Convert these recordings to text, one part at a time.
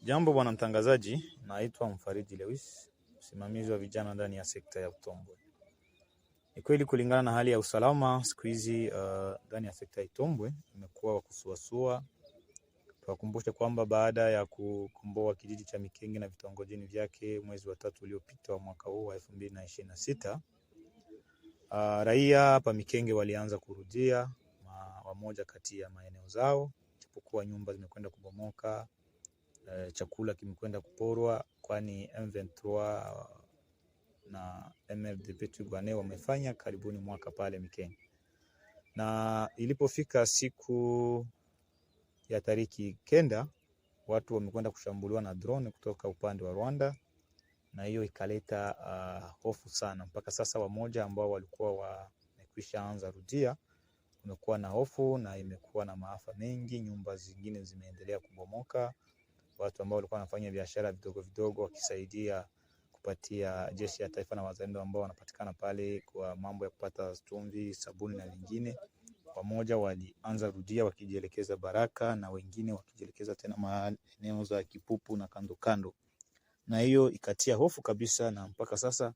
Jambo bwana mtangazaji, naitwa Mfariji Lewis, msimamizi wa vijana ndani ya sekta ya Itombwe. Ni kweli kulingana na hali ya usalama siku hizi ndani ya sekta ya Itombwe imekuwa wa kusuasua. Tuwakumbushe kwamba baada ya kukomboa kijiji cha Mikenge na vitongojini vyake mwezi wa 3 uliopita wa mwaka huu wa 2026, raia hapa Mikenge walianza kurudia wamoja kati ya maeneo zao, japokuwa nyumba zimekwenda kubomoka. Chakula kimekwenda kuporwa, kwani M23 na MLDP Twirwaneho wamefanya karibuni mwaka pale Mikenge. Na ilipofika siku ya tariki 9, watu wamekwenda kushambuliwa na drone kutoka upande wa Rwanda, na hiyo ikaleta hofu sana. Mpaka sasa wamoja ambao walikuwa wamekwisha anza rudia wamekuwa na hofu na imekuwa na maafa mengi. Nyumba zingine zimeendelea kubomoka. Watu ambao walikuwa wanafanya biashara vidogo vidogo wakisaidia kupatia jeshi ya taifa na wazalendo ambao wanapatikana pale kwa mambo ya kupata chumvi, sabuni na vingine, pamoja walianza rudia wakijielekeza Baraka na wengine wakijielekeza tena maeneo za Kipupu na kando kando. Na hiyo ikatia hofu kabisa, na mpaka sasa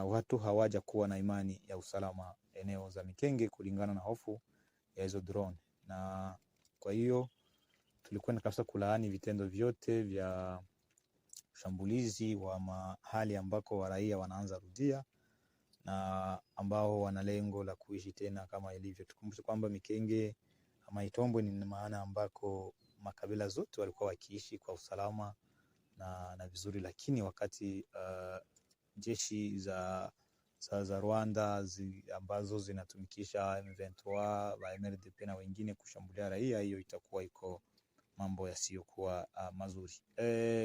watu hawaja kuwa na imani ya usalama eneo za Mikenge kulingana na hofu ya hizo drone. Na kwa hiyo tulikwenda kabisa kulaani vitendo vyote vya shambulizi wa mahali ambako waraia wanaanza rudia na ambao wana lengo la kuishi tena kama ilivyo. Tukumbushe kwamba Mikenge ama Itombwe ni maana ambako makabila zote walikuwa wakiishi kwa usalama na vizuri, lakini wakati jeshi za Rwanda ambazo zinatumikisha M23 wa MLDP na wengine kushambulia raia, hiyo itakuwa iko mambo yasiyokuwa mazuri.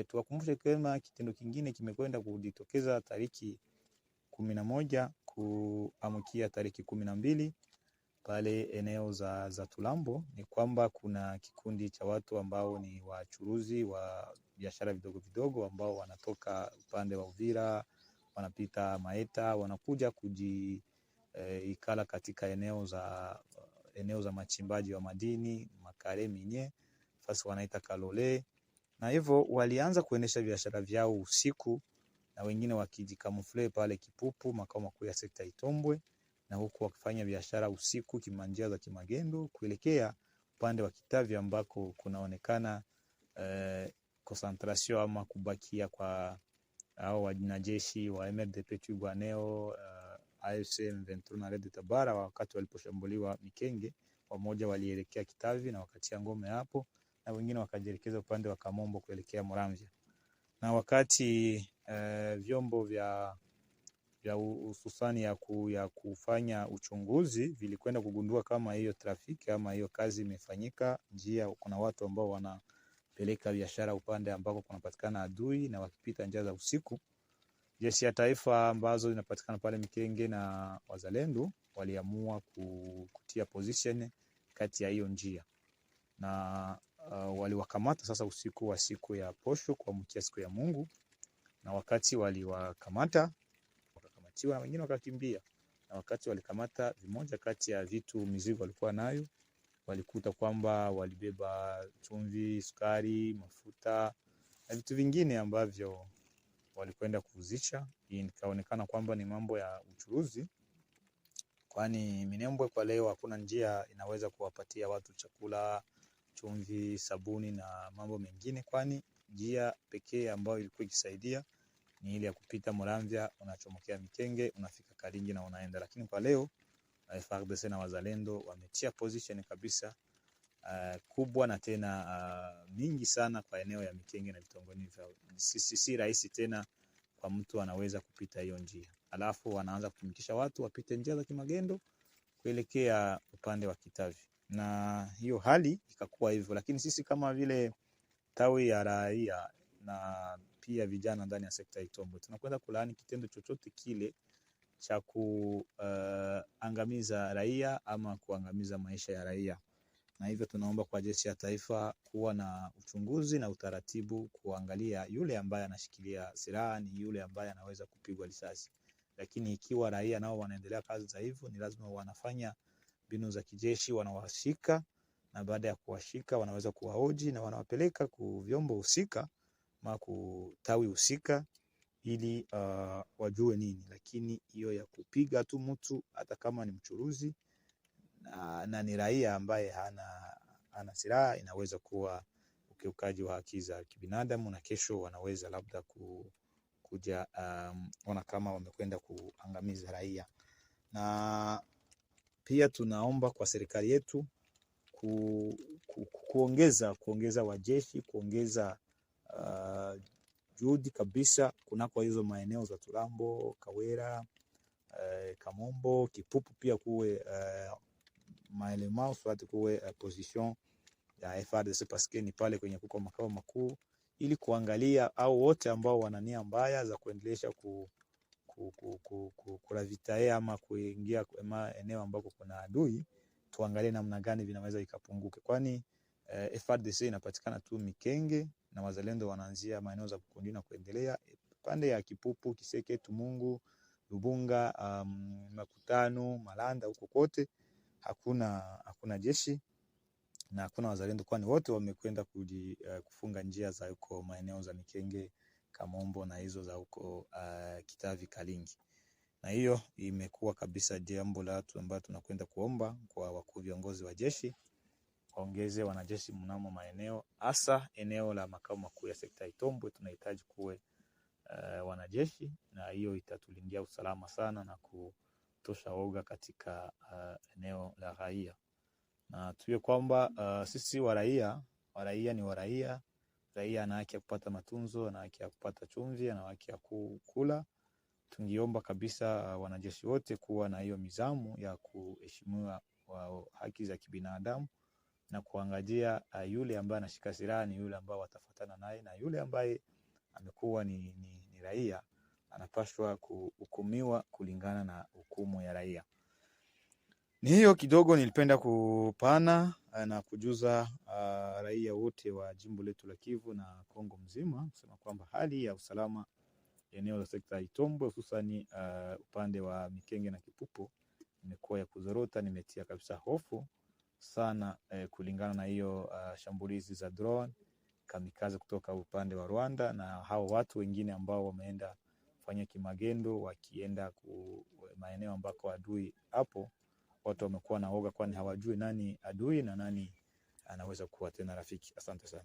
Tuwakumbushe kama kitendo kingine kimekwenda kujitokeza tariki 11 kuamkia tariki 12 pale eneo za Tulambo. Ni kwamba kuna kikundi cha watu ambao ni wachuruzi wa biashara vidogo vidogo ambao wanatoka upande wa Uvira, wanapita Maeta, wanakuja kujiikala katika eneo za machimbaji wa madini Makare Minye, fasi wanaita Kalole, na hivyo walianza kuendesha biashara vyao usiku na wengine wakijikamufle pale Kipupu, makao makuu ya sekta Itombwe, na huku wakifanya biashara usiku kimanjia za kimagendo kuelekea upande wa Kitavi ambako kunaonekana concentration ama kubakia kwa hao wanajeshi wa MLDP Twirwaneho, AFC M23 na Red Tabara. Wakati waliposhambuliwa Mikenge, wamoja walielekea Kitavi na wakatia ngome hapo, na wengine wakajielekeza upande wa Kamombo kuelekea Muramvya. Na wakati vyombo vya hususani ya kufanya uchunguzi vilikwenda kugundua kama hiyo trafiki ama hiyo kazi imefanyika njia, kuna watu ambao wanapeleka biashara upande ambako kunapatikana adui, na wakipita njia za usiku, jeshi ya taifa ambazo zinapatikana pale Mikenge na wazalendo waliamua kutia position kati ya hiyo njia, na waliwakamata sasa usiku wa siku ya posho kuamkia siku ya Mungu. Na wakati waliwakamata wakakamatiwa na wengine wakakimbia, na wakati walikamata vimoja kati ya vitu mizigo walikuwa nayo, walikuta kwamba walibeba chumvi, sukari, mafuta na vitu vingine ambavyo walikwenda kuuzisha. Ikaonekana kwamba ni mambo ya uchuruzi, kwani Minembwe kwa leo hakuna njia inaweza kuwapatia watu chakula, chumvi, sabuni na mambo mengine, kwani njia pekee ambayo ilikuwa ikisaidia ni ile ya kupita Muramvya, unachomokea Mikenge, unafika Kalingi na unaenda. Lakini kwa leo FARDC na wazalendo wametia position kabisa kubwa na tena mingi sana kwa eneo ya Mikenge na vitongoji vyao. Si rahisi tena kwa mtu anaweza kupita hiyo njia. Alafu wanaanza kutumikisha watu wapite njia za kimagendo kuelekea upande wa Kitavi, na hiyo hali ikakuwa hivyo. Lakini sisi kama vile tawi ya raia na pia vijana ndani ya sekta ya Itombwe tunakwenda kulaani kitendo chochote kile cha kuangamiza raia ama kuangamiza maisha ya raia. Na hivyo tunaomba kwa jeshi ya taifa kuwa na uchunguzi na utaratibu, kuangalia yule ambaye anashikilia silaha ni yule ambaye anaweza kupigwa risasi. Lakini ikiwa raia nao wanaendelea kazi za hivyo, ni lazima wanafanya mbinu za kijeshi, wanawashika, na baada ya kuwashika wanaweza kuwahoji na wanawapeleka ku vyombo husika ama tawi husika ili wajue nini. Lakini hiyo ya kupiga tu mtu hata kama ni mchuruzi na ni raia ambaye hana silaha inaweza kuwa ukiukaji wa haki za kibinadamu, na kesho wanaweza labda kuja ona kama wamekwenda kuangamiza raia. Na pia tunaomba kwa serikali yetu kuongeza wajeshi, kuongeza juhudi kabisa kunako hizo maeneo za Turambo, Kawera, Kamombo, Kipupu, pia kuwe maelema swati kuwe position ya FARDC paske ni pale kwenye kuko makao makuu, ili kuangalia au wote ambao wana nia mbaya za kuendelesha kuravitae ama kuingia eneo ambako kuna adui, tuangalie namna gani vinaweza ikapunguke, kwani FARDC inapatikana tu Mikenge na wazalendo wanaanzia maeneo za Bukundi na kuendelea pande ya Kipupu, Kiseke, Tumungu, Lubunga, Makutano, Malanda, huko kote hakuna jeshi na hakuna wazalendo, kwani wote wamekwenda kufunga njia za huko maeneo za Mikenge, Kamombo na hizo za huko Kitavi, Kalingi. Na hiyo imekuwa kabisa jambo la watu ambao tunakwenda kuomba kwa wakuu viongozi wa jeshi waongeze wanajeshi mnamo maeneo, hasa eneo la makao makuu ya sekta Itombwe. Tunahitaji kuwe wanajeshi, na hiyo itatulindia usalama sana na kutosha woga katika eneo la raia. Na tuwe kwamba sisi raia ni raia ana haki ya kupata matunzo, ana haki ya kupata chumvi, ana haki ya kukula. Tungiomba kabisa wanajeshi wote kuwa na hiyo mizamu ya kuheshimiwa haki za kibinadamu na kuangalia yule ambaye anashika silaha ni yule ambaye watafuatana naye, na yule ambaye amekuwa ni raia anapaswa kuhukumiwa kulingana na hukumu ya raia. Ni hiyo kidogo nilipenda kupana na kujuza raia wote wa jimbo letu la Kivu na Kongo mzima, kusema kwamba hali ya usalama eneo la sekta Itombwe hususani upande wa Mikenge na Kipupu imekuwa ya kuzorota. Nimetia kabisa hofu sana kulingana na hiyo shambulizi za drone kamikaze kutoka upande wa Rwanda, na hao watu wengine ambao wameenda kufanya kimagendo wakienda maeneo ambako adui hapo. Watu wamekuwa na woga, kwani hawajui nani adui na nani anaweza kuwa tena rafiki. Asante sana.